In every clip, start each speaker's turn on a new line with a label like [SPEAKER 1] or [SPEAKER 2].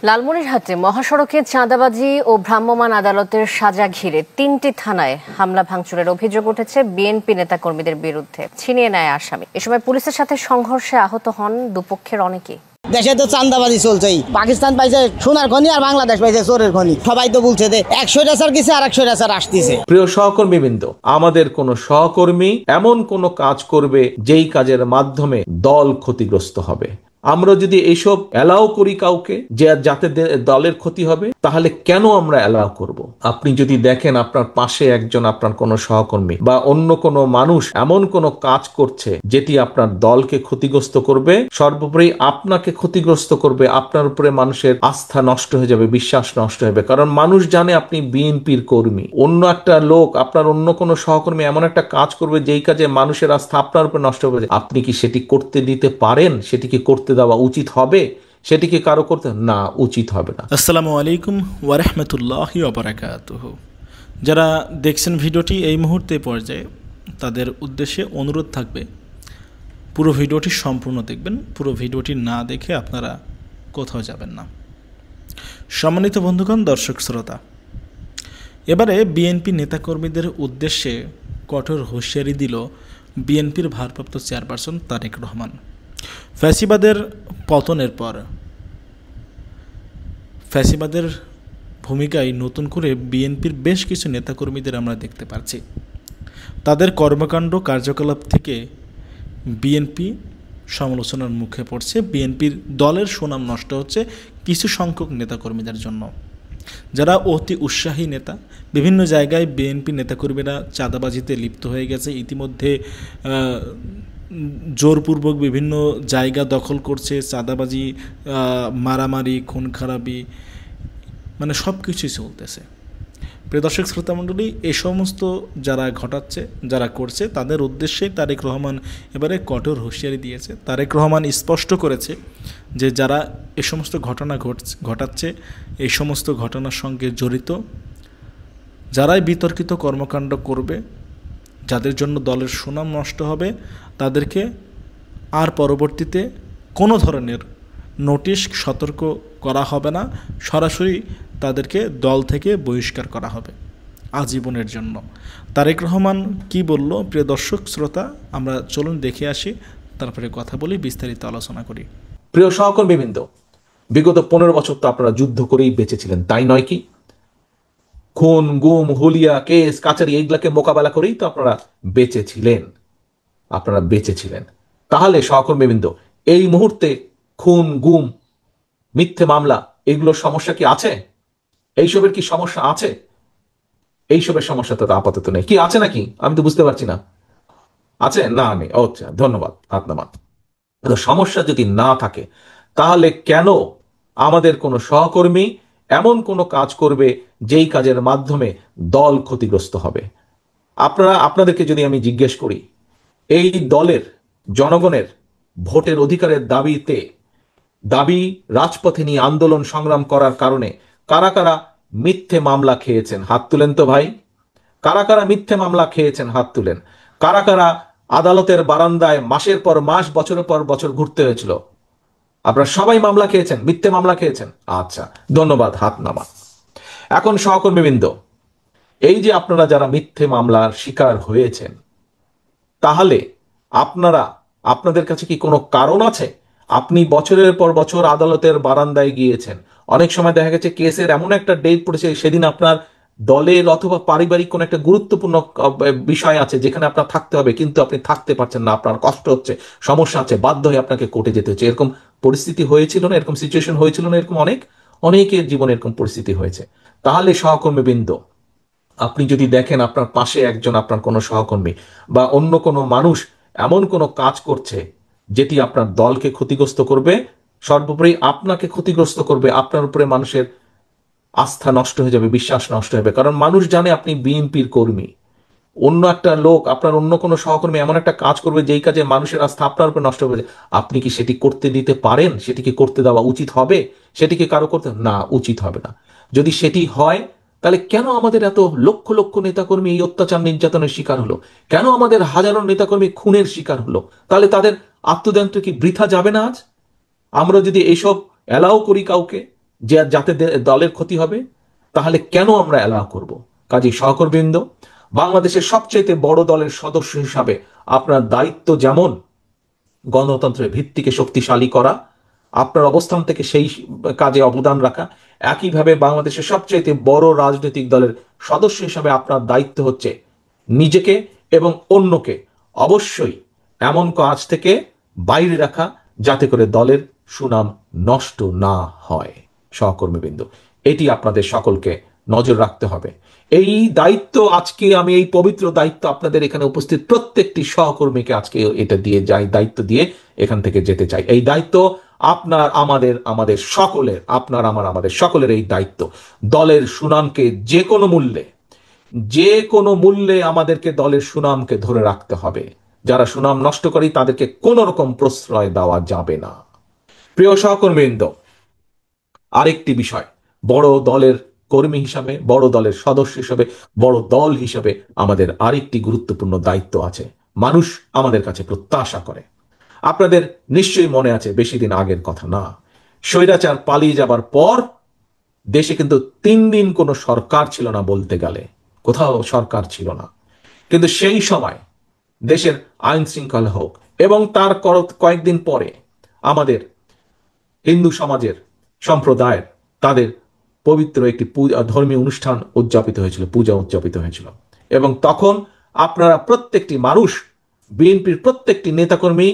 [SPEAKER 1] লালমনিরহাটে মহাসড়কে চাঁদাবাজি ও ভ্রাম্যমাণ আদালতের সাজা ঘিরে ৩টি থানায় হামলা ভাঙচুরের অভিযোগ উঠেছে বিএনপি নেতাকর্মীদের বিরুদ্ধে। ছিনিয়ে নেয় আসামি। এ সময় পুলিশের সাথে সংঘর্ষে আহত হন দুপক্ষের অনেকেই।
[SPEAKER 2] দেশে তো চাঁদাবাজি চলছেই। পাকিস্তান পাইছে সোনার খনি আর বাংলাদেশ পাইছে চোরের খনি। সবাই তো বলছে যে 100 রাসার গেছে আর 100 রাসার আসতেছে।
[SPEAKER 3] প্রিয় সহকর্মীবৃন্দ, আমাদের কোন সহকর্মী এমন কোন কাজ করবে যেই কাজের মাধ্যমে দল ক্ষতিগ্রস্ত হবে, আমরা যদি এইসব অ্যালাউ করি কাউকে যে যাতে দলের ক্ষতি হবে, তাহলে কেন আমরা অ্যালাউ করব? আপনি যদি দেখেন আপনার পাশে একজন আপনার কোন সহকর্মী বা অন্য কোন মানুষ এমন কোন কাজ করছে যেটি আপনার দলকে ক্ষতিগ্রস্ত করবে, সর্বোপরি আপনাকে ক্ষতিগ্রস্ত করবে, আপনার উপরে মানুষের আস্থা নষ্ট হয়ে যাবে, বিশ্বাস নষ্ট হবে। কারণ মানুষ জানে আপনি বিএনপির কর্মী। অন্য একটা লোক, আপনার অন্য কোন সহকর্মী এমন একটা কাজ করবে যেই কাজে মানুষের আস্থা আপনার উপরে নষ্ট হবে, আপনি কি সেটি করতে দিতে পারেন? সেটি কি করতে দেওয়া উচিত হবে? সেটিকে কারো করতে না, উচিত হবে না।
[SPEAKER 4] আসসালামু আলাইকুম ওয়া রাহমাতুল্লাহি ওয়া বারাকাতুহু। যারা দেখছেন ভিডিওটি এই মুহূর্তে পর্যায়ে, তাদের উদ্দেশ্যে অনুরোধ থাকবে পুরো ভিডিওটি সম্পূর্ণ দেখবেন। পুরো ভিডিওটি না দেখে আপনারা কোথাও যাবেন না। সম্মানিত বন্ধুগণ, দর্শক শ্রোতা, এবারে বিএনপি নেতাকর্মীদের উদ্দেশ্যে কঠোর হুঁশিয়ারি দিল বিএনপির ভারপ্রাপ্ত চেয়ারপারসন তারেক রহমান। ফ্যাসিবাদের পতনের পর ফ্যাসিবাদের ভূমিকায় নতুন করে বিএনপির বেশ কিছু নেতাকর্মীদের আমরা দেখতে পাচ্ছি। তাদের কর্মকাণ্ড কার্যকলাপ থেকে বিএনপি সমালোচনার মুখে পড়ছে। বিএনপির দলের সুনাম নষ্ট হচ্ছে কিছু সংখ্যক নেতাকর্মীদের জন্য, যারা অতি উৎসাহী নেতা। বিভিন্ন জায়গায় বিএনপি নেতাকর্মীরা চাঁদাবাজিতে লিপ্ত হয়ে গেছে। ইতিমধ্যে জোরপূর্বক বিভিন্ন জায়গা দখল করছে, চাঁদাবাজি, মারামারি, খুন খারাপি, মানে সব কিছুই চলতেছে। প্রিয় দর্শক শ্রোতামণ্ডলী, এই সমস্ত যারা ঘটাচ্ছে, যারা করছে, তাদের উদ্দেশ্যে তারেক রহমান এবারে কঠোর হুঁশিয়ারি দিয়েছে। তারেক রহমান স্পষ্ট করেছে যে যারা এ সমস্ত ঘটনা ঘটাচ্ছে, এই সমস্ত ঘটনার সঙ্গে জড়িত, যারাই বিতর্কিত কর্মকাণ্ড করবে, যাদের জন্য দলের সুনাম নষ্ট হবে, তাদেরকে আর পরবর্তীতে কোনো ধরনের নোটিশ, সতর্ক করা হবে না। সরাসরি তাদেরকে দল থেকে বহিষ্কার করা হবে আজীবনের জন্য। তারেক রহমান কি বলল, প্রিয় দর্শক শ্রোতা, আমরা চলুন দেখে আসি, তারপরে কথা বলি, বিস্তারিত আলোচনা করি।
[SPEAKER 3] প্রিয় সহকর্মীবৃন্দ, বিগত 15 বছর তো আপনারা যুদ্ধ করেই বেঁচেছিলেন, তাই নয় কি? খুন, গুম, হুলিয়া, কেস, কাচারি এইগুলাকে মোকাবেলা করেই তো আপনারা বেঁচেছিলেন। তাহলে সহকর্মীবৃন্দ, এই মুহূর্তে খুন, গুম, মিথ্যে মামলা, এগুলোর সমস্যা কি আছে? এইসবের কি সমস্যা আছে? এইসবের সমস্যা তো আপাতত নেই। কি আছে নাকি? আমি তো বুঝতে পারছি না। আছে না? নেই। আচ্ছা, ধন্যবাদ। আপনার সমস্যা যদি না থাকে, তাহলে কেন আমাদের কোনো সহকর্মী এমন কোনো কাজ করবে যেই কাজের মাধ্যমে দল ক্ষতিগ্রস্ত হবে? আপনাদেরকে যদি আমি জিজ্ঞেস করি, এই দলের জনগণের ভোটের অধিকারের দাবি রাজপথে নিয়ে আন্দোলন সংগ্রাম করার কারণে কারা কারা মিথ্যে মামলা খেয়েছেন? হাত তুলেন তো ভাই। কারা কারা মিথ্যে মামলা খেয়েছেন? হাত তুলেন। কারা কারা আদালতের বারান্দায় মাসের পর মাস, বছরের পর বছর ঘুরতে হয়েছিল? আপনারা সবাই মামলা খেয়েছেন, মিথ্যে মামলা খেয়েছেন। আচ্ছা, ধন্যবাদ, হাত নামা। এখন সহকর্মীবৃন্দ, এই যে আপনারা যারা মিথ্যে মামলার শিকার হয়েছেন, তাহলে আপনাদের কাছে কি কোনো কারণ আছে? আপনি বছরের পর বছর আদালতের বারান্দায় গিয়েছেন, অনেক সময় দেখা গেছে কেসের এমন একটা ডেট পড়েছে, সেদিন আপনার দলের অথবা পারিবারিক কোনো একটা গুরুত্বপূর্ণ বিষয় আছে যেখানে আপনার থাকতে হবে, কিন্তু আপনি থাকতে পারছেন না, আপনার কষ্ট হচ্ছে, সমস্যা আছে, বাধ্য হয়ে আপনাকে কোর্টে যেতে হচ্ছে। এরকম পরিস্থিতি হয়েছিল না? এরকম সিচুয়েশন হয়েছিল না? এরকম অনেকের জীবনে এরকম পরিস্থিতি হয়েছে। তাহলে সহকর্মীবৃন্দ, আপনি যদি দেখেন আপনার পাশে একজন আপনার কোনো সহকর্মী বা অন্য কোনো মানুষ এমন কোনো কাজ করছে যেটি আপনার দলকে ক্ষতিগ্রস্ত করবে, সর্বোপরি আপনাকে ক্ষতিগ্রস্ত করবে, আপনার উপরে মানুষের আস্থা নষ্ট হয়ে যাবে, বিশ্বাস নষ্ট হবে। কারণ মানুষ জানে আপনি বিএনপির কর্মী। অন্য একটা লোক, আপনার অন্য কোনো সহকর্মী এমন একটা কাজ করবে যেই কাজে মানুষের আস্থা আপনার উপর নষ্ট হবে, আপনি কি সেটি করতে দিতে পারেন? সেটিকে করতে দেওয়া উচিত হবে? সেটিকে কারো করতে না, উচিত হবে না। যদি সেটি হয়, তাহলে কেন আমাদের এত লক্ষ লক্ষ নেতাকর্মী এই অত্যাচার নির্যাতনের শিকার হলো? কেন আমাদের হাজারো নেতাকর্মী খুনের শিকার হলো? তাহলে তাদের আত্মদান্ত কি বৃথা যাবে না? আজ আমরা যদি এইসব অ্যালাউ করি কাউকে যে যাতে দলের ক্ষতি হবে, তাহলে কেন আমরা অ্যালাউ করব? কাজী সহকর্মীবৃন্দ, বাংলাদেশের সবচেয়ে বড় দলের সদস্য হিসাবে আপনার দায়িত্ব যেমন গণতন্ত্রের ভিত্তিকে শক্তিশালী করা, আপনার অবস্থান থেকে সেই কাজে অবদান রাখা, একইভাবে বাংলাদেশের সবচেয়ে বড় রাজনৈতিক দলের সদস্য হিসাবে আপনার দায়িত্ব হচ্ছে নিজেকে এবং অন্যকে অবশ্যই এমন কাজ থেকে বাইরে রাখা যাতে করে দলের সুনাম নষ্ট না হয়। সহকর্মীবৃন্দ, এটি আপনাদের সকলকে নজর রাখতে হবে। এই দায়িত্ব আজকে আমি এই পবিত্র দায়িত্ব আপনাদের এখানে উপস্থিত প্রত্যেকটি সহকর্মীকে আজকে এটা দিয়ে যাই, দায়িত্ব দিয়ে এখান থেকে যেতে চাই। এই দায়িত্ব আপনার আমাদের সকলের, আপনার আমাদের সকলের এই দায়িত্ব। দলের সুনামকে যে কোনো মূল্যে আমাদেরকে দলের সুনামকে ধরে রাখতে হবে। যারা সুনাম নষ্ট করে তাদেরকে কোনো রকম প্রশ্রয় দেওয়া যাবে না। প্রিয় সহকর্মীবৃন্দ, আরেকটি বিষয়, বড় দলের কর্মী হিসাবে, বড় দলের সদস্য হিসাবে, বড় দল হিসাবে আমাদের আরেকটি গুরুত্বপূর্ণ দায়িত্ব আছে। মানুষ আমাদের কাছে প্রত্যাশা করে। আপনাদের নিশ্চয়ই মনে আছে, বেশি দিন আগের কথা না, স্বৈরাচার পালিয়ে যাবার পর দেশে কিন্তু 3 দিন কোনো সরকার ছিল না, বলতে গেলে কোথাও সরকার ছিল না। কিন্তু সেই সময় দেশের আইন শৃঙ্খলা হোক, এবং তার কয়েকদিন পরে আমাদের হিন্দু সমাজের সম্প্রদায়ের তাদের পবিত্র একটি ধর্মীয় অনুষ্ঠান উদযাপিত হয়েছিল, পূজা উদযাপিত হয়েছিল। এবং তখন আপনারা প্রত্যেকটি মানুষ, বিএনপির প্রত্যেকটি নেতাকর্মী,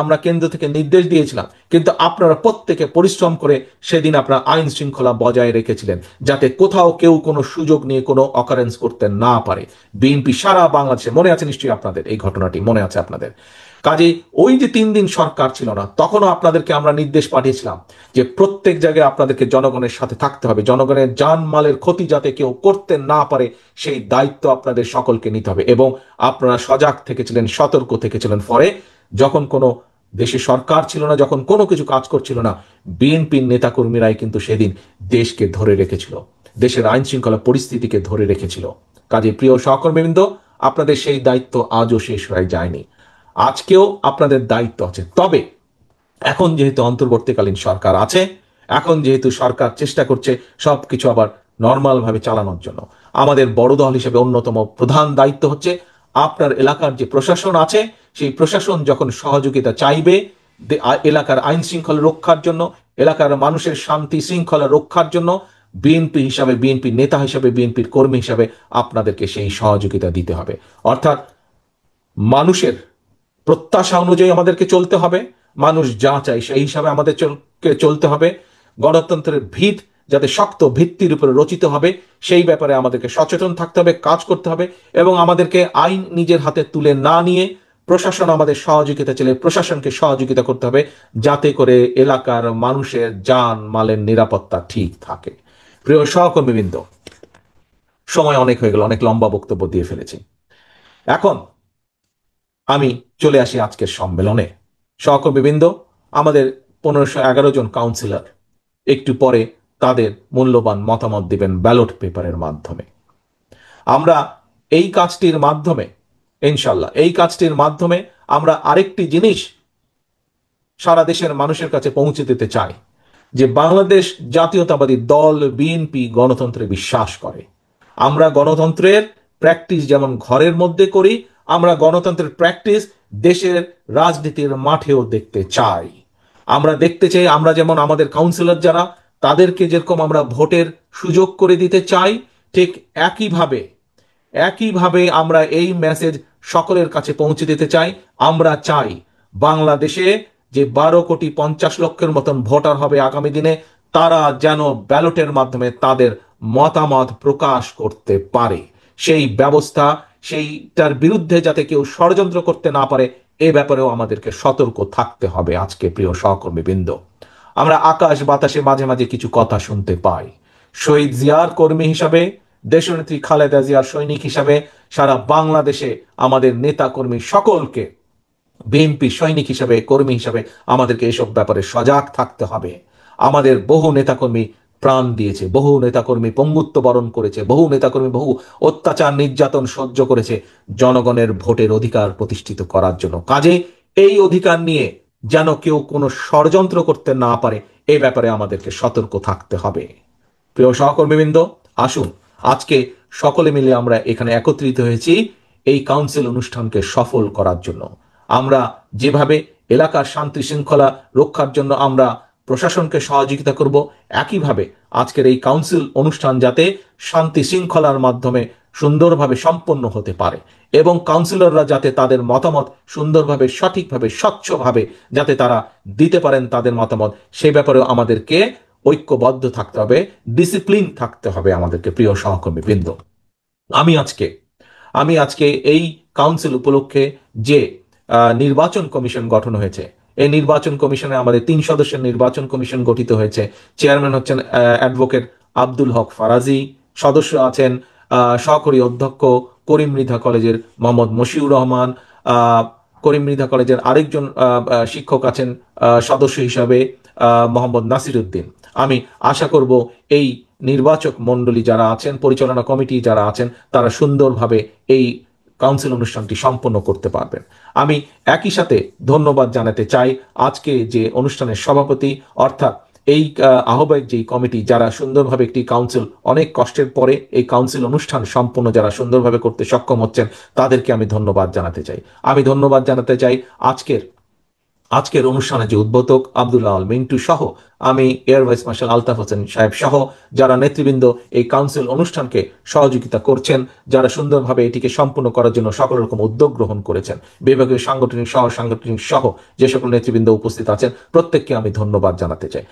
[SPEAKER 3] আমরা কেন্দ্র থেকে নির্দেশ দিয়েছিলাম, কিন্তু আপনারা প্রত্যেকে পরিশ্রম করে সেদিন আপনারা আইন শৃঙ্খলা বজায় রেখেছিলেন, যাতে কোথাও কেউ কোনো সুযোগ নিয়ে কোনো অকারেন্স করতে না পারে। বিএনপি সারা বাংলাদেশে, মনে আছে নিশ্চয়ই আপনাদের এই ঘটনাটি, মনে আছে আপনাদের। কাজে ওই যে 3 দিন সরকার ছিল না, তখনও আপনাদেরকে আমরা নির্দেশ পাঠিয়েছিলাম যে প্রত্যেক জায়গায় আপনাদেরকে জনগণের সাথে থাকতে হবে, জনগণের জানমালের ক্ষতি যাতে কেউ করতে না পারে সেই দায়িত্ব আপনাদের সকলকে নিতে হবে। এবং আপনারা সজাগ থেকেছিলেন, সতর্ক থেকেছিলেন। ফলে যখন কোনো দেশে সরকার ছিল না, যখন কোনো কিছু কাজ করছিল না, বিএনপির নেতাকর্মীরাই কিন্তু সেদিন দেশকে ধরে রেখেছিল, দেশের আইন শৃঙ্খলা পরিস্থিতিকে ধরে রেখেছিল। কাজে প্রিয় সহকর্মীবৃন্দ, আপনাদের সেই দায়িত্ব আজও শেষ হয়ে যায়নি, আজকেও আপনাদের দায়িত্ব আছে। তবে এখন যেহেতু অন্তর্বর্তীকালীন সরকার আছে, এখন যেহেতু সরকার চেষ্টা করছে সবকিছু আবার নর্মাল ভাবে চালানোর জন্য, আমাদের বড় দল হিসেবে অন্যতম প্রধান দায়িত্ব হচ্ছে আপনার এলাকার যে প্রশাসন আছে, সেই প্রশাসন যখন সহযোগিতা চাইবে এলাকার আইন শৃঙ্খলা রক্ষার জন্য, এলাকার মানুষের শান্তি শৃঙ্খলা রক্ষার জন্য, বিএনপি হিসাবে, বিএনপি নেতা হিসাবে, বিএনপির কর্মী হিসাবে আপনাদেরকে সেই সহযোগিতা দিতে হবে। অর্থাৎ মানুষের প্রত্যাশা অনুযায়ী আমাদেরকে চলতে হবে, মানুষ যা চাই সেই হিসাবে আমাদের চলতে হবে। গণতন্ত্রের ভিত যাতে শক্ত ভিত্তির উপরে রচিত হবে সেই ব্যাপারে আমাদেরকে সচেতন থাকতে হবে, কাজ করতে হবে। এবং আমাদেরকে আইন নিজের হাতে তুলে না নিয়ে প্রশাসন আমাদের সহযোগিতা চাইলে প্রশাসনকে সহযোগিতা করতে হবে, যাতে করে এলাকার মানুষের জান মালের নিরাপত্তা ঠিক থাকে। প্রিয় সহকর্মীবৃন্দ, সময় অনেক হয়ে গেল, অনেক লম্বা বক্তব্য দিয়ে ফেলেছি। এখন আমি চলে আসি আজকের সম্মেলনে। সহকর্মীবৃন্দ, আমাদের 1511 জন কাউন্সিলর একটু পরে তাদের মূল্যবান মতামত দিবেন ব্যালট পেপারের মাধ্যমে। আমরা এই কাজটির মাধ্যমে, ইনশাল্লাহ এই কাজটির মাধ্যমে আমরা আরেকটি জিনিস সারা দেশের মানুষের কাছে পৌঁছে দিতে চাই, যে বাংলাদেশ জাতীয়তাবাদী দল বিএনপি গণতন্ত্রে বিশ্বাস করে। আমরা গণতন্ত্রের প্র্যাকটিস যেমন ঘরের মধ্যে করি, আমরা গণতন্ত্রের প্র্যাকটিস দেশের রাজনীতির মাঠেও দেখতে চাই। আমরা দেখতে চাই, আমরা যেমন আমাদের কাউন্সিলর যারা, তাদেরকে যেরকম আমরা ভোটের সুযোগ করে দিতে চাই, ঠিক একইভাবে আমরা এই মেসেজ সকলের কাছে পৌঁছে দিতে চাই। আমরা চাই বাংলাদেশে যে 12,50,00,000 মতন ভোটার হবে আগামী দিনে, তারা যেন ব্যালটের মাধ্যমে তাদের মতামত প্রকাশ করতে পারে। সেই ব্যবস্থা, সেইটার বিরুদ্ধে যাতে কেউ ষড়যন্ত্র করতে না পারে, এ ব্যাপারেও আমাদেরকে সতর্ক থাকতে হবে। আজকে প্রিয় সহকর্মীবৃন্দ, আমরা আকাশ বাতাসে মাঝে মাঝে কিছু কথা শুনতে পাই। শহীদ জিয়ার কর্মী হিসাবে, দেশনেত্রী খালেদা জিয়ার সৈনিক হিসাবে সারা বাংলাদেশে আমাদের নেতা কর্মী সকলকে, বিএনপি সৈনিক হিসাবে, কর্মী হিসাবে আমাদেরকে এসব ব্যাপারে সজাগ থাকতে হবে। আমাদের বহু নেতাকর্মী প্রাণ দিয়েছে, বহু নেতাকর্মী পঙ্গুত্ব বরণ করেছে, বহু নেতাকর্মী বহু অত্যাচার নির্যাতন সহ্য করেছে জনগণের ভোটের অধিকার প্রতিষ্ঠিত করার জন্য। কাজে এই অধিকার নিয়ে যেন কেউ কোনো ষড়যন্ত্র করতে না পারে, এই ব্যাপারে আমাদেরকে সতর্ক থাকতে হবে। প্রিয় সহকর্মীবৃন্দ, আসুন আজকে সকলে মিলে আমরা এখানে একত্রিত হয়েছি এই কাউন্সিল অনুষ্ঠানকে সফল করার জন্য। আমরা যেভাবে এলাকার শান্তি শৃঙ্খলা রক্ষার জন্য আমরা প্রশাসনকে সহযোগিতা করব, একইভাবে আজকের এই কাউন্সিল অনুষ্ঠান যাতে শান্তি শৃঙ্খলার মাধ্যমে সুন্দরভাবে সম্পন্ন হতে পারে এবং কাউন্সিলররা যাতে তাদের মতামত সুন্দরভাবে, সঠিকভাবে, স্বচ্ছভাবে যাতে তারা দিতে পারেন তাদের মতামত, সেই ব্যাপারেও আমাদেরকে ঐক্যবদ্ধ থাকতে হবে, ডিসিপ্লিন থাকতে হবে আমাদেরকে। প্রিয় সহকর্মীবৃন্দ, আমি আজকে এই কাউন্সিল উপলক্ষে যে নির্বাচন কমিশন গঠন হয়েছে, এই নির্বাচন কমিশনে আমাদের 3 সদস্যের নির্বাচন কমিশন গঠিত হয়েছে। চেয়ারম্যান হচ্ছেন অ্যাডভোকেট আব্দুল হক ফারাজি, সদস্য আছেন সহকারী অধ্যক্ষ করিম মৃধা কলেজের মোহাম্মদ মশিউর রহমান, করিম মৃধা কলেজের আরেকজন শিক্ষক আছেন সদস্য হিসাবে মোহাম্মদ নাসির উদ্দিন। আমি আশা করব এই নির্বাচক মণ্ডলী যারা আছেন, পরিচালনা কমিটি যারা আছেন, তারা সুন্দরভাবে এই কাউন্সিল অনুষ্ঠানটি সম্পন্ন করতে পারবেন। আমি একই সাথে ধন্যবাদ জানাতে চাই আজকে যে অনুষ্ঠানের সভাপতি অর্থাৎ এই আহ্বায়ক যে কমিটি যারা সুন্দরভাবে একটি কাউন্সিল অনেক কষ্টের পরে এই কাউন্সিল অনুষ্ঠান সম্পন্ন যারা সুন্দরভাবে করতে সক্ষম হচ্ছেন, তাদেরকে আমি ধন্যবাদ জানাতে চাই। আমি ধন্যবাদ জানাতে চাই আজকের অনুষ্ঠানে যে উদ্বোধক আব্দুল্লাহ আল মিন্টু সহ, আমি air vice marshal Altaf Hossain সাহেব সহ যারা নেতৃবৃন্দ এই কাউন্সিল অনুষ্ঠানকে সহযোগিতা করছেন, যারা সুন্দরভাবে এটিকে সম্পূর্ণ করার জন্য সকল রকম উদ্যোগ গ্রহণ করেছেন, বিভাগীয় সাংগঠনিক সহ যে সকল নেতৃবৃন্দ উপস্থিত আছেন, প্রত্যেককে আমি ধন্যবাদ জানাতে চাই।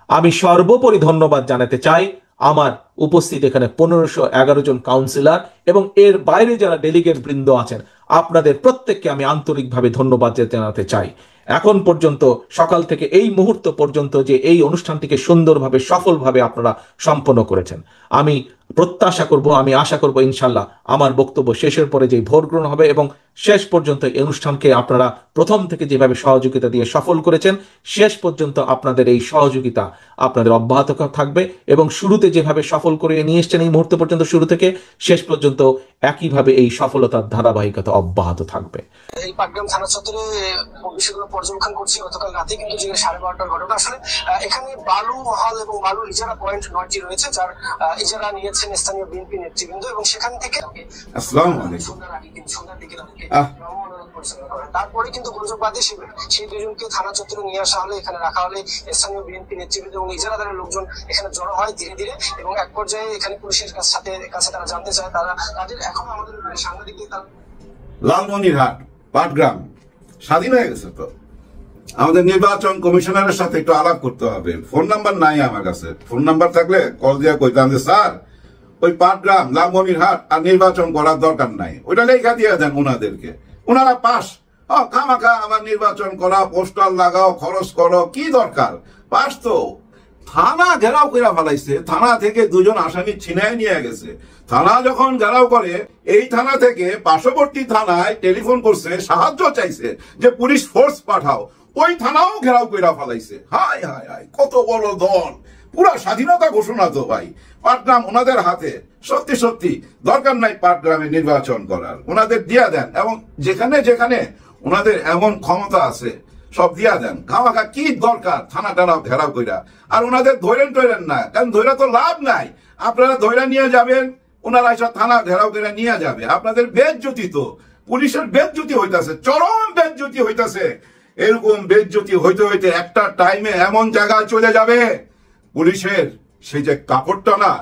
[SPEAKER 3] আমি সর্বোপরি ধন্যবাদ জানাতে চাই আমার উপস্থিত এখানে 1511 জন কাউন্সিলর এবং এর বাইরে যারা ডেলিগেট বৃন্দ আছেন, আপনাদের প্রত্যেককে আমি আন্তরিকভাবে ধন্যবাদ জানাতে চাই। এখন পর্যন্ত সকাল থেকে এই মুহূর্ত পর্যন্ত যে এই অনুষ্ঠানটিকে সুন্দরভাবে সফলভাবে আপনারা সম্পন্ন করেছেন, আমি প্রত্যাশা করব, আমি আশা করব ইনশাল্লাহ আমার বক্তব্য শেষের পরে যে ভোট গ্রহণ হবে এবং শেষ পর্যন্ত এই অনুষ্ঠানকে আপনারা প্রথম থেকে যেভাবে সহযোগিতা দিয়ে সফল করেছেন, শেষ পর্যন্ত আপনাদের এই সহযোগিতা আপনাদের অব্যাহত থাকবে এবং শুরুতে যেভাবে সফল করে নিয়ে এসছেন এই মুহূর্ত পর্যন্ত, শুরু থেকে শেষ পর্যন্ত একইভাবে এই সফলতার ধারাবাহিকতা অব্যাহত থাকবে।
[SPEAKER 5] এই পাটগ্রাম থানা চত্বরে বিষয়গুলো পর্যবেক্ষণ করছি গতকাল রাতে, কিন্তু যে 12:30টার ঘটনা। আসলে এখানে বালু মহল এবং বালু ইজারা পয়েন্ট 9টি রয়েছে, যার ইজারা নিয়েছেন স্থানীয় বিএনপি নেতৃবৃন্দ এবং সেখান থেকে সন্ধ্যার দিকে তারপরে কিন্তু গুজব বাদে সেই দুজনকে থানা চত্বরে নিয়ে আসা হলে, এখানে রাখা হলে স্থানীয় বিএনপি নেতৃবৃন্দ এবং ইজারাদারের লোকজন এখানে জড়ো হয় ধীরে ধীরে এবং এক পর্যায়ে এখানে পুলিশের কাছে তারা জানতে চায়, তাদের এখন আমাদের সাংবাদিকদের
[SPEAKER 6] লালমনিরহাট পাটগ্রাম স্বাধীন হয়ে গেছে, তো আমাদের নির্বাচন কমিশনারের সাথে একটু আলাপ করতে হবে। ফোন নাম্বার নাই আমার কাছে, ফোন নাম্বার থাকলে কল দিয়ে কইতাম যে স্যার ওই পাটগ্রাম লালমনিরহাট আর নির্বাচন করার দরকার নাই, ওইটা লেখা দিয়ে দেন ওনাদেরকে, ওনারা পাস। খামাখা আমার নির্বাচন করা, পোস্টার লাগাও, খরচ করো, কি দরকার? পাস তো। থানা ঘেরাও করে ফেলাইছে, থানা থেকে 2 জন আসামি ছিনায় নিয়ে গেছে। থানা যখন ঘেরাও করে, এই থানা থেকে পার্শ্ববর্তী থানায় টেলিফোন করছে, সাহায্য চাইছে যে পুলিশ ফোর্স পাঠাও, ওই থানাও ঘেরাও করে ফেলাইছে। হায় হায় হায়, কত বড় দল! পুরা স্বাধীনতা ঘোষণা তো ভাই। পাটগ্রাম ওনাদের হাতে, সত্যি সত্যি দরকার নাই পাটগ্রামে নির্বাচন করার, ওনাদের দিয়া দেন এবং যেখানে যেখানে ওনাদের এমন ক্ষমতা আছে সব দিয়া দেন। খামাখা কি দরকার থানা টানাও ঘেরাও কইরা? আর ওনাদের ধৈরেন না, কারণ ধৈরা তো লাভ নাই। আপনারা ধৈরা নিয়ে যাবেন, ওনারা এসব থানা ঘেরাও করে নিয়ে যাবে। আপনাদের বেজ্জতি, তো পুলিশের বেজ্জতি হইতাছে, চরম বেজ্জতি হইতাছে। এরকম বেজ্জতি হইতে হইতে একটা টাইমে এমন জায়গায় চলে যাবে, পুলিশের সেই যে কাপড়টা না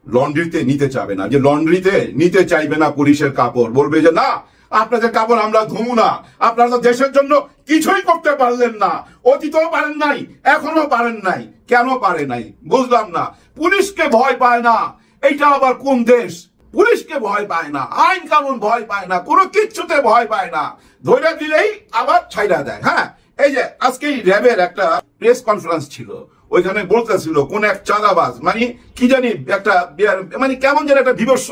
[SPEAKER 6] লন্ড্রিতে নিতে চাবে না, যে লন্ড্রিতে নিতে চাইবে না পুলিশের কাপড়, বলবে যে না আপনাদের কাপড় আমরা ধুমু না, আপনারা দেশের জন্য কিছুই করতে পারলেন না, অতীতও পারেন নাই, এখনো পারেন নাই। কেন পারে নাই বুঝলাম না। পুলিশকে ভয় পায় না, এইটা আবার কোন দেশ? পুলিশকে ভয় পায় না, আইন কানুন ভয় পায় না, কোনো কিচ্ছুতে ভয় পায় না, ধরে দিলেই আবার ছাইড়া দেয়। হ্যাঁ, এই যে আজকে র্যাবের একটা প্রেস কনফারেন্স ছিল, ওইখানে বলতেছিল কোন এক চাঁদাবাজ, মানে কি জানি একটা মানে কেমন যেন একটা বিভৎস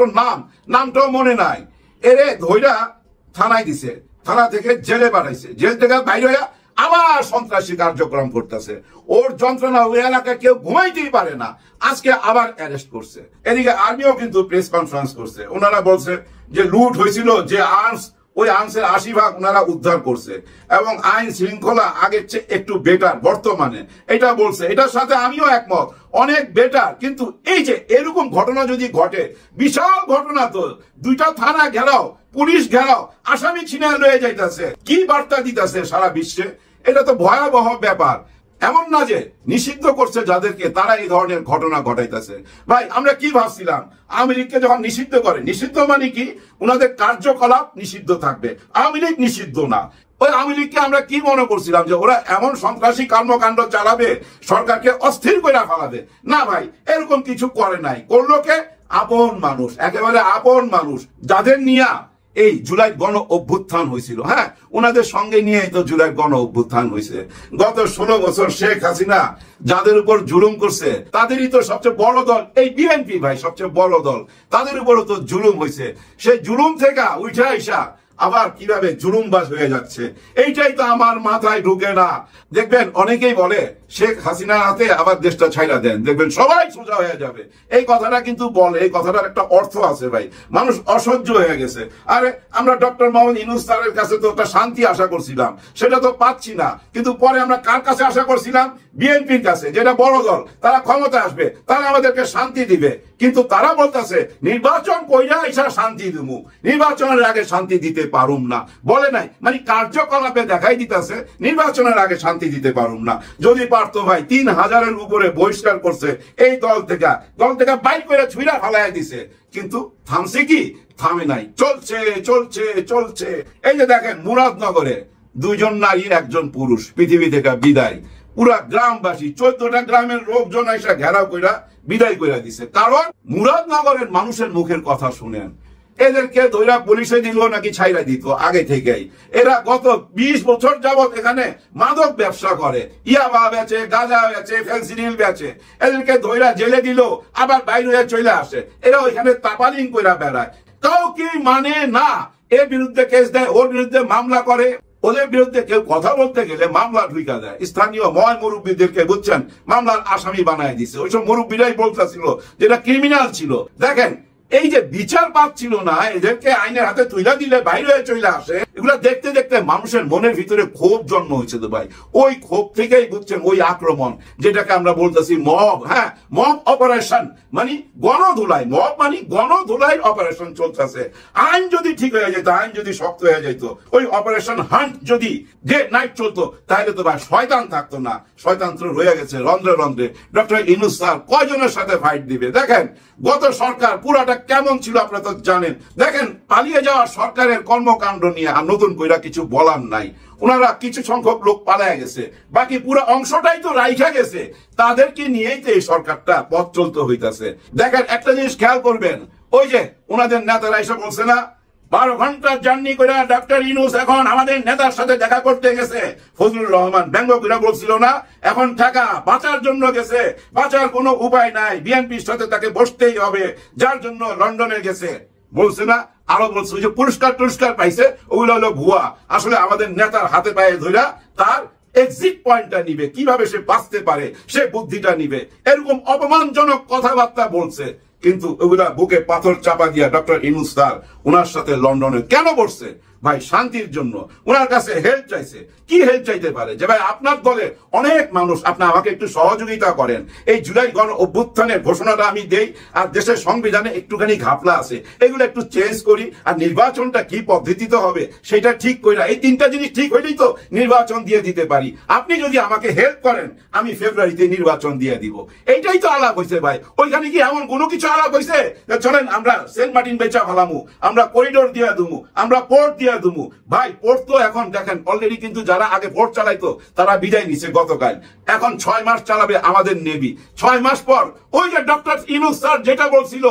[SPEAKER 6] নামটাও মনে নাই, এরে ধৈরা থানায় দিছে, থানা থেকে জেলে পাঠাইছে, জেল থেকে বাইরে হইয়া আবার সন্ত্রাসী কার্যক্রম করতেছে। ওর যন্ত্রণা ওই এলাকায় কেউ ঘুমাইতেই পারে না, আজকে আবার অ্যারেস্ট করছে। এদিকে আর্মিও কিন্তু প্রেস কনফারেন্স করছে, ওনারা বলছে যে লুট হয়েছিল, যে আর্মস ওই আনসার 80% ওনারা উদ্ধার করছে এবং আইন শৃঙ্খলা আগের চেয়ে একটু বেটার বর্তমানে, এটা বলছে। এটার সাথে আমিও একমত, অনেক বেটার। কিন্তু এই যে এরকম ঘটনা যদি ঘটে, বিশাল ঘটনা তো, 2টা থানা ঘেরাও, পুলিশ ঘেরাও, আসামি ছিনে রয়ে যাইতেছে, কি বার্তা দিতেছে সারা বিশ্বে? এটা তো ভয়াবহ ব্যাপার। এমন না যে নিষিদ্ধ করছে যাদেরকে, তারা এই ধরনের ঘটনা ঘটাইতেছে। ভাই আমরা কি ভাবছিলাম, আওয়ামী লীগকে যখন নিষিদ্ধ করে, নিষিদ্ধ মানে কি, ওনাদের কার্যকলাপ নিষিদ্ধ থাকবে, আওয়ামী লীগ নিষিদ্ধ না। ওই আওয়ামী লীগকে আমরা কি মনে করছিলাম যে ওরা এমন সন্ত্রাসী কর্মকাণ্ড চালাবে, সরকারকে অস্থির করে ফেলাবে? না ভাই, এরকম কিছু করে নাই। করলো কে? আপন মানুষ, একেবারে আপন মানুষ, যাদের নিয়ে এই জুলাই গণ অভ্যুত্থান হয়েছিল। হ্যাঁ, ওনাদের সঙ্গে নিয়ে তো জুলাই গণ অভ্যুত্থান হয়েছে। গত 16 বছর শেখ হাসিনা যাদের উপর জুলুম করছে, তাদেরই তো সবচেয়ে বড় দল এই বিএনপি ভাই, সবচেয়ে বড় দল, তাদের উপরও তো জুলুম হয়েছে। সেই জুলুম থেকে উঠে আইসা আবার কিভাবে জুলুমবাজ হয়ে যাচ্ছে, এইটাই তো আমার মাথায় ঢুকে না। দেখবেন অনেকেই বলে শেখ হাসিনার হাতে আবার দেশটা ছাইড়া দেন, দেখবেন সবাই সোজা হয়ে যাবে। এই কথাটা কিন্তু বলে, এই কথাটার একটা অর্থ আছে ভাই। মানুষ অসহ্য হয়ে গেছে। আরে আমরা ডক্টর মোহাম্মদ ইউনূস স্যারের কাছে তো একটা শান্তি আশা করছিলাম, সেটা তো পাচ্ছি না। কিন্তু পরে আমরা কার কাছে আশা করছিলাম? বিএনপির কাছে, যেটা বড় দল, তারা ক্ষমতা আসবে, তারা আমাদেরকে শান্তি দিবে। কিন্তু তারা বলতেছে নির্বাচন কইরা এসা শান্তি দিমু, নির্বাচনের আগে শান্তি দিতে পারুম না। বলে নাই, মানে কার্যকলাপে দেখাই দিতেছে নির্বাচনের আগে শান্তি দিতে পারুম না। যদি পারতো ভাই, 3000-এর উপরে বহিষ্কার করছে এই দল থেকে বাইক করে ছুঁড়া ফালাই দিছে। কিন্তু থামছে কি? থামে নাই, চলছে চলছে চলছে। এই যে দেখেন মুরাদনগরে 2জন নারী 1জন পুরুষ পৃথিবী থেকে বিদায়। পুরা গ্রামবাসী 14টা গ্রামের লোকজন এসে ঘেরাও কইরা বিদায় কইরা দিছে। কারণ মুরাদনগরের মানুষের মুখের কথা শুনেন। এদেরকে ধইরা পুলিশে দিল নাকি ছাইরা দিত আগে থেকেই। এরা গত 20 বছর যাবত এখানে মাদক ব্যবসা করে, ইয়াবা বেচে, গাঁজা বেচে, ফেন্সিডিল বেচে। এদেরকে ধইরা জেলে দিল, আবার বাইরে হয়ে চলে আসে। এরা ওইখানে তাপালিং কইরা বেড়ায়, তাও কি মানে না? এর বিরুদ্ধে কেস দেয়, ওর বিরুদ্ধে মামলা করে। ওদের বিরুদ্ধে কেউ কথা বলতে গেলে মামলা ঢুকা দেয়। স্থানীয় ময় মুরব্বীদেরকে বুঝছেন মামলার আসামি বানায় দিছে। ওইসব মুরব্বীরাই বলতেছিল যেটা ক্রিমিনাল ছিল। দেখেন এই যে বিচার পাচ্ছিল না, এদেরকে আইনের হাতে তুইলা দিলে বাইরে হয়ে চলে আসে। এগুলা দেখতে দেখতে মানুষের মনের ভিতরে ক্ষোভ জন্ম হয়েছে তো ভাই। ওই ক্ষোভ থেকেই বুঝছেন ওই আক্রমণ, যেটাকে আমরা বলতেছি মব। হ্যাঁ, মব অপারেশন মানে গণধুলাই, মব মানে গণধুলাই অপারেশন চলতেছে। আইন যদি ঠিক হয়ে যেত, আইন যদি শক্ত হয়ে যেত, ওই অপারেশন হান্ট যদি ডে নাইট চলতো, তাহলে তো ভাই শয়তান থাকতো না। শয়তান তো রয়ে গেছে রন্ধ্রে রন্ধ্রে। ডক্টর ইউনূস স্যার কয়জনের সাথে ফাইট দিবে? দেখেন গত সরকার পুরাটা কেমন ছিল আপনারা তো জানেন। দেখেন পালিয়ে যাওয়া সরকারের কর্মকাণ্ড নিয়ে আর নতুন কইরা কিছু বলার নাই। ওনারা কিছু সংখ্যক লোক পালায় গেছে, বাকি পুরো অংশটাই তো রাইখা গেছে। তাদেরকে নিয়েই তো এই সরকারটা পথ চলতে হইতাছে। দেখেন একটা জিনিস খেয়াল করবেন, ওই যে ওনাদের নেতারা এসে বলছে না 12 ঘন্টার জার্নি করে ডক্টর ইউনূস এখন আমাদের নেতার সাথে দেখা করতে গেছে। ফজলুর রহমান ব্যঙ্গ করে বলছিল না, এখন টাকা বাঁচার জন্য গেছে, বাঁচার কোনো উপায় নাই, বিএনপির সাথে তাকে বসতেই হবে, যার জন্য লন্ডনে গেছে। বলছে না, আরো বলছে যে পুরস্কার পাইছে, ওগুলো হলো ভুয়া। আসলে আমাদের নেতার হাতে পায়ে ধইরা তার এক্সিট পয়েন্টটা নিবে, কিভাবে সে বাঁচতে পারে সে বুদ্ধিটা নিবে। এরকম অপমানজনক কথাবার্তা বলছে। কিন্তু ওগুলা বুকে পাথর চাপা দিয়া ডক্টর ইউনূস স্যার ওনার সাথে লন্ডনে কেন বসছে? ভাই শান্তির জন্য। ওনার কাছে হেল্প চাইছে। কি হেল্প চাইতে পারে? যে ভাই আপনার দলে অনেক মানুষ, আপনি আমাকে একটু সহযোগিতা করেন, এই জুলাই গণ অভ্যুত্থানের ঘোষণাটা আমি দেই, আর দেশের সংবিধানে একটুখানি ঘাপলা আছে, এগুলো একটু চেঞ্জ করি, আর নির্বাচনটা কি পদ্ধতিতে হবে সেটা ঠিক কইরা, এই 3টা জিনিস ঠিক হইলেই তো নির্বাচন দিয়ে দিতে পারি। আপনি যদি আমাকে হেল্প করেন, আমি ফেব্রুয়ারিতে নির্বাচন দিয়ে দিব। এইটাই তো আলাপ হয়েছে ভাই। ওইখানে কি এমন কোনো কিছু আলাপ হয়েছে চলেন আমরা সেন্ট মার্টিন বেচা ফেলামু, আমরা করিডোর দিয়ে দুমু, আমরা পোর্ট দিয়ে দুমু? ভাই পোর্ট তো এখন দেখেন অলরেডি কিন্তু যারা আগে পোর্ট চালাইতো তারা বিদায় নিছে গতকাল। এখন 6 মাস চালাবে আমাদের নেভি। 6 মাস পর ওই যে ডক্টর ইউনূস স্যার যেটা বলছিল,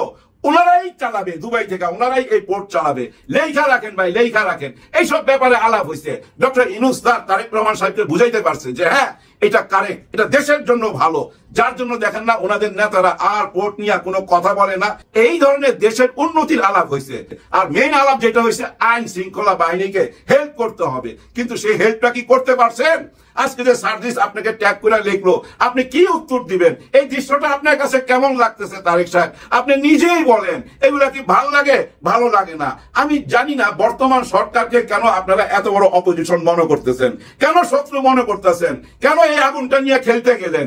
[SPEAKER 6] ওনারাই চালাবে, দুবাই থেকে ওনারাই এই পোর্ট চালাবে। লেখা রাখেন ভাই, লেখা রাখেন। এইসব ব্যাপারে আলাপ হয়েছে। ডক্টর ইউনূস স্যার তারেক রহমান সাহেবকে বুঝাইতে পারছে যে হ্যাঁ এটা কারেক্ট, এটা দেশের জন্য ভালো। যার জন্য দেখেন না ওনাদের নেতারা আর ভোট নিয়ে কোনো কথা বলে না। এই ধরনের দেশের উন্নতির আলাপ হয়েছে। আর মেইন আলাপ যেটা হয়েছে আইন শৃঙ্খলা বাহিনীকে হেল্প করতে হবে, কিন্তু সেই হেল্পটা কি করতে পারছেন? আজকে যে সার্ভিস আপনাকে ট্যাগ করে লিখলো, আপনি কি উত্তর দিবেন? এই দৃশ্যটা আপনার কাছে কেমন লাগতেছে তারেক সাহেব? আপনি নিজেই বলেন, এগুলা কি ভালো লাগে? ভালো লাগে না। আমি জানি না বর্তমান সরকারকে কেন আপনারা এত বড় অপোজিশন মনে করতেছেন, কেন শত্রু মনে করতেছেন, কেন এই আগুনটা নিয়ে খেলতে গেলেন?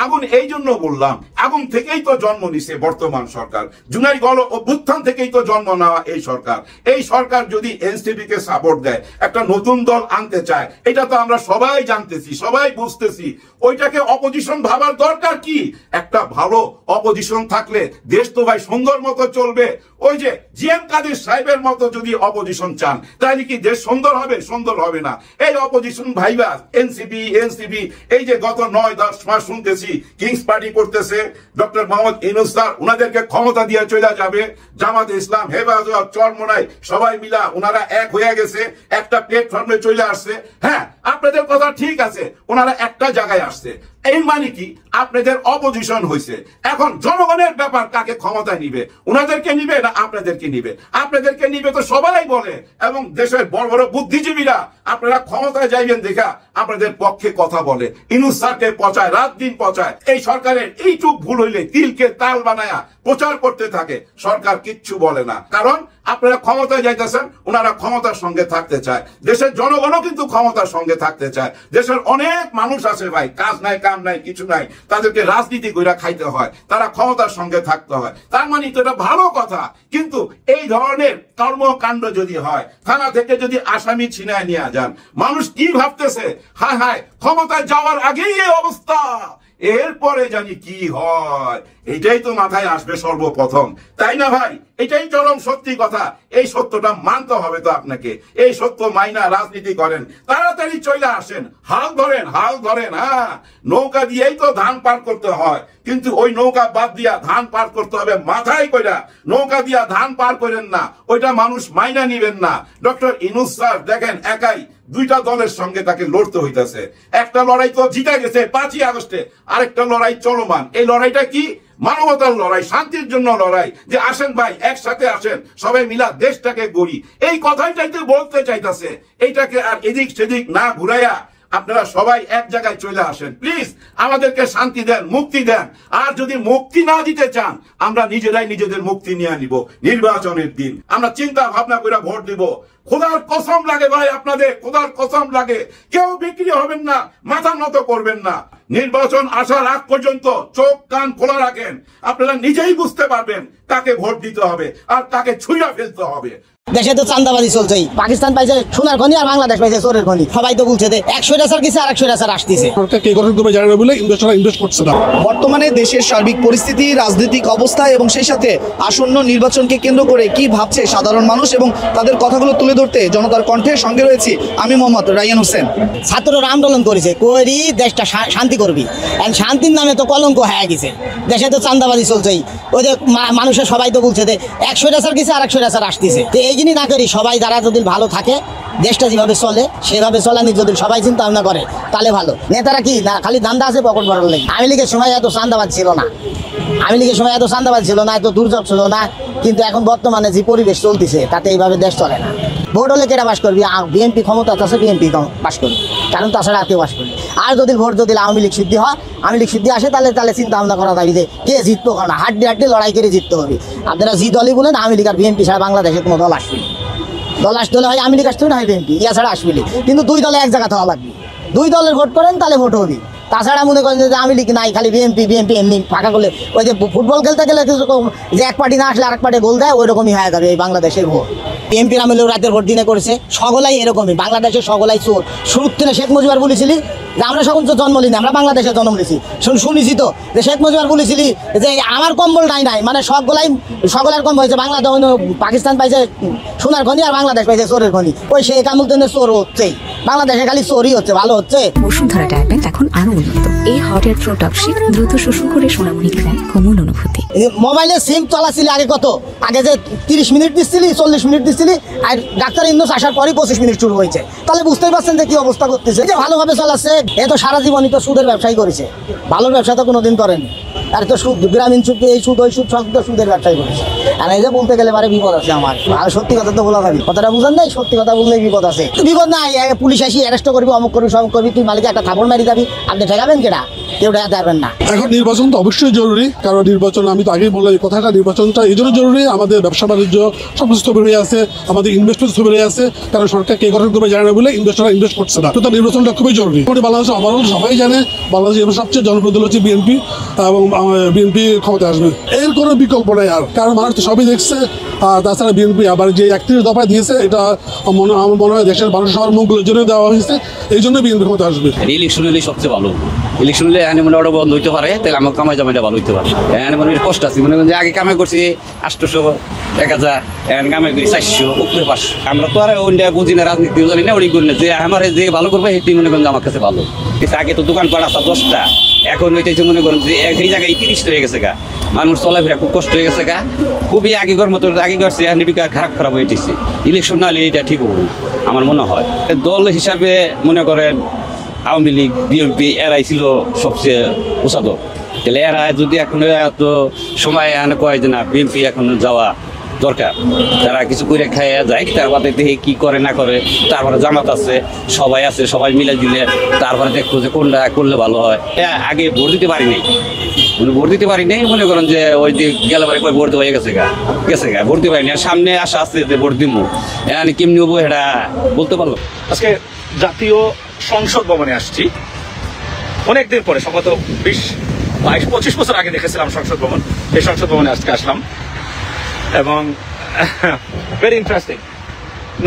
[SPEAKER 6] আগুন এই জন্য বললাম, আগুন থেকেই তো জন্ম নিছে বর্তমান সরকার, জুলাই গণ অভ্যুত্থান থেকেই তো জন্ম নেওয়া এই সরকার। এই সরকার যদি এনসিপি কে সাপোর্ট দেয়, একটা নতুন দল আনতে চায়, এটা তো আমরা সবাই জানতেছি, সবাই বুঝতেছি। ওইটাকে অপোজিশন ভাবার দরকার কি? একটা ভালো অপোজিশন থাকলে দেশ তো ভাই সুন্দর মতো চলবে। ওই যে জিএম কাদের সাহেবের মতো যদি অপোজিশন চান, তাহলে কি দেশ সুন্দর হবে? সুন্দর হবে না। এই অপোজিশন ভাইবা এনসিপি এই যে গত 9-10 মাস শুনতেছি কিংস পার্টি করতেছে, ডক্টর মোহাম্মদ ইউনূস স্যার ওনাদেরকে ক্ষমতা দিয়ে চলে যাবে, জামাত ইসলাম, হেফাজত, চরমোনাই সবাই মিলা ওনারা এক হয়ে গেছে, একটা প্ল্যাটফর্মে চলে আসছে। হ্যাঁ, আপনাদের কথা ঠিক আছে, ওনারা একটা জায়গায় আসছে। এই মানে কি? আপনাদের অপোজিশন হয়েছে। এখন জনগণের ব্যাপার, কাকে ক্ষমতায় নিবে? ওনাদেরকে নিবে না আপনাদেরকে নিবে? আপনাদেরকে নিবে তো সবাই বলে, এবং দেশের বড় বড় বুদ্ধিজীবীরা আপনারা ক্ষমতায় যাইবেন দেখা আপনাদের পক্ষে কথা বলে। ইউনূস স্যারকে পচায়, রাত দিন পচায়। এই সরকারের এইটুক ভুল হইলে তিলকে তাল বানায়া প্রচার করতে থাকে, সরকার কিচ্ছু বলে না। কারণ আপনারা ক্ষমতায় যাইতেছেন, ওনারা ক্ষমতার সঙ্গে থাকতে চায়। দেশের জনগণও কিন্তু ক্ষমতার সঙ্গে থাকতে চায়। দেশের অনেক মানুষ আছে ভাই, কাজ নাই, কাম নাই, কিছু নাই, তাদেরকে রাজনীতি কইরা খাইতে হয়, তারা ক্ষমতার সঙ্গে থাকতে হয়। তার মানে তো এটা ভালো কথা। কিন্তু এই ধরনের কর্মকাণ্ড যদি হয়, থানা থেকে যদি আসামি ছিনায় নিয়ে যান, মানুষ কি ভাবতেছে? হায় হায়, ক্ষমতায় যাওয়ার আগেই এই অবস্থা, এরপরে জানি কি হয়। এটাই তো মাথায় আসবে সর্বপ্রথম, তাই না ভাই? এটাই চরম সত্যি কথা। এই সত্যটা মানতে হবে তো আপনাকে। এই সত্য মাইনা রাজনীতি করেন, তাড়াতাড়ি চলে আসেন, হাল ধরেন, হাল ধরেন। হ্যাঁ, নৌকা দিয়েই তো ধান পার করতে হয়, কিন্তু ওই নৌকা বাদ দিয়া ধান পার করতে হবে মাথায় কইরা। নৌকা দিয়া ধান পার করেন না, ওইটা মানুষ মাইনা নিবেন না। ডক্টর ইউনূস স্যার দেখেন একাই দুইটা দলের সঙ্গে তাকে লড়তে হইতেছে। একটা লড়াই তো জিতে গেছে 5ই আগস্টে, আরেকটা লড়াই চলমান। এই লড়াইটা কি? মানবতার লড়াই, শান্তির জন্য লড়াই। যে আসেন ভাই, একসাথে আসেন, সবাই মিলা দেশটাকে গড়ি, এই কথাটাই তো বলতে চাইতেছে। এইটাকে আর এদিক সেদিক না ঘুরাইয়া আপনারা সবাই এক জায়গায় চলে আসেন। প্লিজ আমাদেরকে শান্তি দেন, মুক্তি দেন। আর যদি মুক্তি না দিতে চান, আমরা নিজেরাই নিজেদের মুক্তি নিয়ে নিব। নির্বাচনের দিন আমরা চিন্তা ভাবনা করে ভোট দিব। খোদার কসম লাগে ভাই, আপনাদের খোদার কসম লাগে, কেউ বিক্রি হবেন না, মাথা নত করবেন না। নির্বাচন আসার আগ পর্যন্ত চোখ কান খোলা রাখেন, আপনারা নিজেই বুঝতে পারবেন কাকে ভোট দিতে হবে আর কাকে ছুঁড়া ফেলতে হবে।
[SPEAKER 2] দেশে তো চান্দাবাজি চলছেই। পাকিস্তান পাইছে সোনার খনি আর বাংলাদেশ পাইছে চোরের খনি। সবাই তো বলছে যে 100টা স্যার কিছু আর 100টা স্যার আসতেছে।
[SPEAKER 7] কে গঠন করবে জানে না বলে ইনভেস্টররা ইনভেস্ট করছে না।
[SPEAKER 8] বর্তমানে দেশের সার্বিক পরিস্থিতি, রাজনৈতিক অবস্থা এবং সেই সাথে আসন্ন নির্বাচনকে কেন্দ্র করে কি ভাবছে সাধারণ মানুষ এবং তাদের কথাগুলো তুলে ধরতে জনতার কণ্ঠের সঙ্গে রয়েছি আমি মোহাম্মদ রায়হান হোসেন।
[SPEAKER 2] ছাত্ররা আন্দোলন করেছে, করি দেশটা শান্তি করবি, শান্তির নামে তো কলঙ্ক হয়ে গেছে। দেশে তো চান্দাবাজি চলছেই। ওই যে মানুষের সবাই তো বলছে যে 100টা স্যার কিছু আর 100টা স্যার আসতেছে। তো এই জিনিস না করি, সবাই যারা যদি ভালো থাকে, দেশটা যেভাবে চলে সেভাবে চলানি যদি সবাই চিন্তা ভাবনা করে তাহলে ভালো। নেতারা কি না খালি ধান্দা আছে পকেট ভরার লাগে। আওয়ামী লীগের সময় এত চান্দাবাজ ছিল না, আওয়ামী লীগের সময় এত চান্দাবাজ ছিল না, এত দুর্যোগ ছিল না। কিন্তু এখন বর্তমানে যে পরিবেশ চলতেছে তাতে এইভাবে দেশ চলে না। ভোট হলে কেটা বাস করবি? বিএনপি ক্ষমতা আছে, বিএনপি বাস করবি, কারণ তাছাড়া কেউ বাস করবি। আর যদি ভোট যদি আওয়ামী লীগ সিদ্ধি হয়, আওয়ামী লীগ সিদ্ধি আসে, তাহলে চিন্তা ভাবনা করা যাবে যে কে জিতবো, কারণ হাড্ডি দলই করে জিততে হবে। আপনারা যে দলই বলেন, আওয়ামী লীগ আর বিএনপি ছাড়া বাংলাদেশে কোনো দল আসবে। দল আসতে হলে হয় আওয়ামী লীগ আসতে না হয় বিএনপি, ইয়া ছাড়া আসবে। কিন্তু দুই দলে এক জায়গা হওয়া লাগবে। দুই দলের ভোট করেন তাহলে ভোট হবে। তাছাড়া মনে করেন যে আওয়ামী লীগ নাই, খালি বিএনপি এমনি ফাঁকা করলে, ওই যে ফুটবল খেলতে গেলে যে এক পার্টি না আসলে আরেক পার্টি গোল দেয়, ওই রকমই হয়ে যাবে এই বাংলাদেশের ভোট। বিএনপির আমলেও রাতের ভোট দিনে করেছে, সকলাই এরকমই। বাংলাদেশের সকলাই চোর। শুরু থেকে শেখ মুজিবুর বলেছিলি যে আমরা সকল তো জন্ম নিই, আমরা বাংলাদেশে জন্ম নিয়েছি। শুনেছি তো যে শেখ মুজিবুর বলেছিলি যে আমার কম্বলটাই নাই, মানে সকলের কম হয়েছে। পাকিস্তান পাইছে সোনার খনি আর বাংলাদেশ পাইছে চোরের খনি। ওই শেখ আমল তো চোর হচ্ছেই, বাংলাদেশে খালি চোরই হচ্ছে, ভালো হচ্ছে।
[SPEAKER 9] বসুন্ধরা ট্যাবলেট এখন আরো উন্নত। এই হট এয়ার প্রোডাক্ট দ্রুত শোষণ করে সোনামণি দেয় কোমল অনুভূতি।
[SPEAKER 2] মোবাইলে সিম চলাছিল আগে কত, আগে যে 30 মিনিট দিচ্ছিলি 40 মিনিট দিচ্ছিলি, আর ডাক্তার ইন্দোস আসার পরই 25 মিনিট শুরু হয়েছে। তাহলে বুঝতেই পারছেন যে কি অবস্থা করতেছে। যে ভালোভাবে চালাচ্ছে, এ তো সারা জীবনই তো সুদের ব্যবসায়ী করেছে, ভালো ব্যবসা তো কোনোদিন করেনি। আর তো সুদ, গ্রামীণ সুদ, এই সুদ ওই সুদ, সব তো সুদের ব্যবসায়ী করেছে। আর এই যে বলতে গেলে বারে বিপদ আছে আমার, আর সত্যি কথা তো বলা যাবে, কথাটা বুঝেন নাই, সত্যি কথা বললে বিপদ আছে। বিপদ নাই, পুলিশ আসি অ্যারেস্ট করবি, অমুক করবি, সব করবি, তুই মালিকে একটা থাপড় মারি যাবি, আপনি ঠেকাবেন কেটা? কেউ ঠেকাতে পারবেন না।
[SPEAKER 7] এখন নির্বাচন তো অবশ্যই জরুরি, কারণ নির্বাচন, আমি তো আগেই বললাম এই কথাটা, নির্বাচনটা এই জন্য জরুরি, আমাদের ব্যবসা বাণিজ্য সব কিছু স্থবির হয়ে আছে, আমাদের ইনভেস্টমেন্ট স্থবির হয়ে আছে, কারণ সরকার কে গঠন করবে জানে না বলে ইনভেস্টররা ইনভেস্ট করছে না। তো তার নির্বাচনটা খুবই জরুরি। বাংলাদেশে আমারও সবাই জানে বাংলাদেশের সবচেয়ে জনপ্রিয় দল হচ্ছে বিএনপি, এবং বিএনপি ক্ষমতা আসবে, এর কোনো বিকল্প নেই আর, কারণ মানুষ তো সবই দেখছে। তাছাড়া বিএনপি আবার যে 31 দফায় দিয়েছে, এটা আমার মনে হয় দেশের মানুষ সবার মঙ্গলের জন্য দেওয়া হয়েছে, এই জন্য বিএনপি ক্ষমতা আসবে।
[SPEAKER 9] ইলেকশন হলে সবচেয়ে ভালো, ইলেকশন হলে এখানে মনে বন্ধ হইতে পারে, তাহলে আমার কামাই জামাইটা ভালো হইতে পারে। এখানে মনে কষ্ট আছে, মনে করেন যে আগে কামাই করছি 800 1000, এখন কামাই করি 400 উপরে 500। আমরা তো আর ওইটা বুঝি না, রাজনীতি জানি না, ওই করি না, যে আমার যে ভালো করবে সেটি মনে করেন যে আমার কাছে ভালো। আগে তো দোকান পাড়া 10টা, এখন হইতেছে মনে করেন যে এই জায়গায় 30 হয়ে গেছে গা, মানুষ চলাফেরা খুব কষ্ট হয়ে গেছে গা, খুবই আগেকার মতো আগে করছে, খারাপ হয়ে উঠেছে। ইলেকশন না হলে এটা ঠিক হবে আমার মনে হয়। দল হিসাবে মনে করেন আওয়ামী লীগ, বিএনপি এরাই ছিল সবচেয়ে উঁচা দল। তাহলে এরা যদি এখন এত সময় এনে কয় যে না বিএনপি এখন যাওয়া দরকার, তারা কিছু করে খাইয়া যায়, তারপরে দেখে কি করে না করে, তারপরে জামাত আছে, সবাই আছে, সবাই মিলে দিলে তারপরে দেখবো যে কোনটা করলে ভালো হয়। আগে ভোট দিতে পারি নাই, ভোট দিতে পারি নাই, মনে করেন যে ওই যে গেলাবারে কয় ভোট দেওয়া গেছে গা ভোট দিতে পারিনি। সামনে আশা আছে যে ভোট দিব, এখানে কেমনি হবো এটা বলতে পারলো।
[SPEAKER 10] আজকে জাতীয় সংসদ ভবনে আসছি অনেকদিন পরে, সম্ভবত 20-22-25 বছর আগে দেখেছিলাম সংসদ ভবন। এই সংসদ ভবনে আজকে আসলাম এবং ভেরি ইন্টারেস্টিং।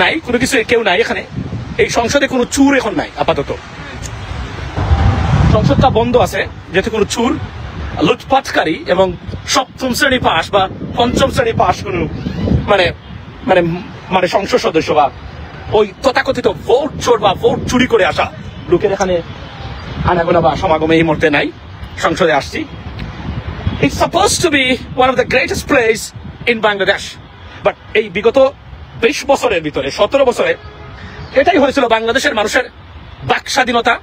[SPEAKER 10] নাই কোনো কিছু, কেউ নাই এখানে, এই সংসদে কোনো চুর এখন নাই আপাতত, সংসদটা বন্ধ আছে, যেহেতু কোনো চুর লুটপাটকারী এবং 7ম শ্রেণী পাস বা 5ম শ্রেণী পাস কোনো মানে মানে মানে সংসদ সদস্য বা ওই তথাকথিত ভোট চোর বা ভোট চুরি করে আসা লোকের এখানে আনাগোনা বা সমাগমে এই মুহূর্তে নাই। সংসদে আসছি। It's supposed to be one of the greatest place in Bangladesh, but এই বিগত 20 বছরের ভিতরে 17 বছরে এটাই হয়েছিল বাংলাদেশের মানুষের বাক স্বাধীনতা,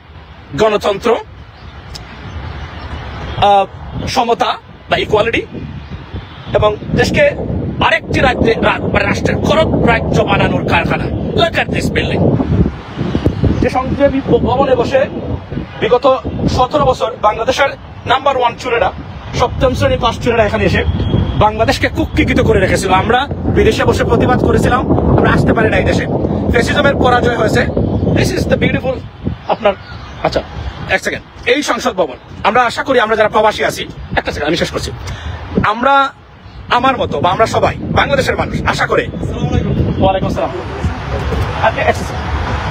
[SPEAKER 10] গণতন্ত্র, সমতা বা ইকুয়ালিটি, এবং দেশকে আরেকটি রাষ্ট্রের খরচ রাজ্য বানানোর কারখানা। Look at this building. যে সংসদে ভবনে বসে বিগত 17 বছর বাংলাদেশের নাম্বার 1 চুরেরা, 7ম শ্রেণী পাস চুরেরা এখানে এসে বাংলাদেশকে কুক্ষিগত করে রেখেছিল। আমরা বিদেশে বসে প্রতিবাদ করেছিলাম, আমরা আসতে পারি না এই দেশে, ফ্যাসিজমের পরাজয় হয়েছে। দিস ইজ দ্য বিউটিফুল আপনার, আচ্ছা এক সেকেন্ড, এই সংসদ ভবন আমরা আশা করি, আমরা যারা প্রবাসী আছি, একটা সেকেন্ড আমি শেষ করছি, আমরা আমার মতো বা আমরা সবাই বাংলাদেশের মানুষ আশা করে, ওয়ালাইকুম আসসালাম,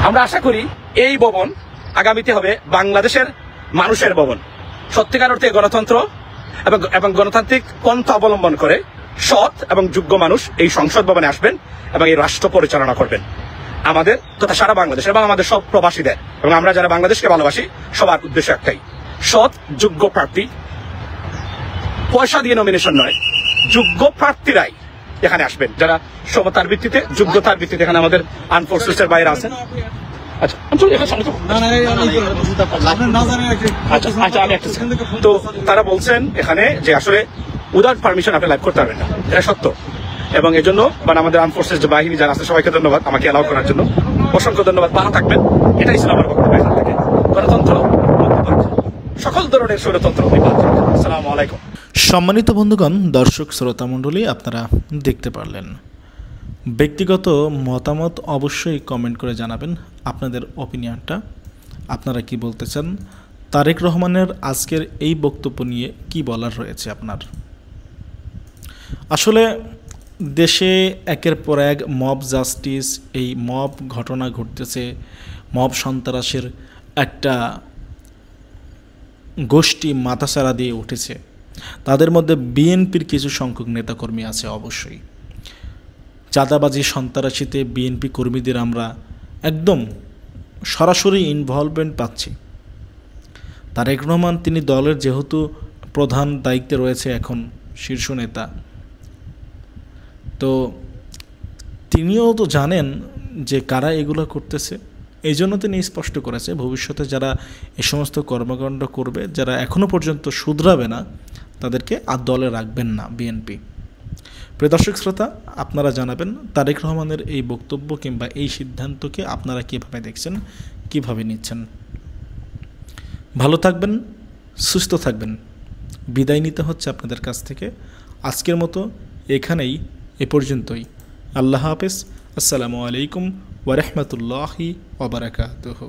[SPEAKER 10] আমরা আশা করি এই ভবন আগামীতে হবে বাংলাদেশের মানুষের ভবন। সত্যিকার অর্থে গণতন্ত্র এবং গণতান্ত্রিক পন্থা অবলম্বন করে সৎ এবং যোগ্য মানুষ এই সংসদ ভবনে আসবেন এবং এই রাষ্ট্র পরিচালনা করবেন আমাদের তথা সারা বাংলাদেশ এবং আমাদের সব প্রবাসীদের, এবং আমরা যারা বাংলাদেশকে ভালোবাসি সবার উদ্দেশ্য একটাই, সৎ যোগ্য প্রার্থী, পয়সা দিয়ে নমিনেশন নয়, যোগ্য প্রার্থীরাই এখানে আসবেন, যারা সমতার ভিত্তিতে, যোগ্যতার ভিত্তিতে। এখানে আমাদের আর্মড ফোর্সেসের বাইরে আছেন। আচ্ছা আমি একটা, তো তারা বলছেন এখানে যে আসলে উইদাউট পারমিশন আপনি লাইভ করতে পারবেন না, এটা সত্য। এবং এই জন্য মানে আমাদের আর্মড ফোর্সেস যে বাহিনী যারা আছে সবাইকে ধন্যবাদ আমাকে অ্যালাউ করার জন্য, অসংখ্য ধন্যবাদ, ভালো থাকবেন। এটাই ছিল আমার বক্তব্য এখান থেকে। গণতন্ত্র সকল ধরনের স্বৈরতন্ত্র। আসসালামু আলাইকুম।
[SPEAKER 4] সম্মানিত বন্ধুগণ, দর্শক শ্রোতা মণ্ডলী, আপনারা দেখতে পারলেন। ব্যক্তিগত মতামত অবশ্যই কমেন্ট করে জানাবেন আপনাদের অপিনিয়নটা, আপনারা কি বলতে চান, তারেক রহমানের আজকের এই বক্তব্য নিয়ে কি বলার রয়েছে আপনার। আসলে দেশে একের পর এক মব জাস্টিস, এই মব ঘটনা ঘটতেছে, মব সন্ত্রাসের একটা গোষ্ঠী মাথাচাড়া দিয়ে উঠেছে। তাদের মধ্যে বিএনপির কিছু সংখ্যক নেতাকর্মী আছে। অবশ্যই চাঁদাবাজি সন্ত্রাসীতে বিএনপি কর্মীদের আমরা একদম সরাসরি ইনভলভমেন্ট পাচ্ছি। তারেক রহমান তিনি দলের যেহেতু প্রধান দায়িত্বে রয়েছে এখন শীর্ষ নেতা, তো তিনিও তো জানেন যে কারা এগুলো করতেছে। এই জন্য তিনি স্পষ্ট করেছে ভবিষ্যতে যারা এই সমস্ত কর্মকাণ্ড করবে, যারা এখনও পর্যন্ত শুধরাবে না, তাদেরকে আর দলে রাখবেন না বিএনপি। প্রিয় দর্শক শ্রোতা, আপনারা জানাবেন তারেক রহমানের এই বক্তব্য কিংবা এই সিদ্ধান্তকে আপনারা কীভাবে দেখছেন, কীভাবে নিচ্ছেন। ভালো থাকবেন, সুস্থ থাকবেন। বিদায় নিতে হচ্ছে আপনাদের কাছ থেকে। আজকের মতো এখানেই, এ পর্যন্তই। আল্লাহ হাফেজ। আসসালামু আলাইকুম ওয়া রাহমাতুল্লাহি ওয়া বারাকাতুহু।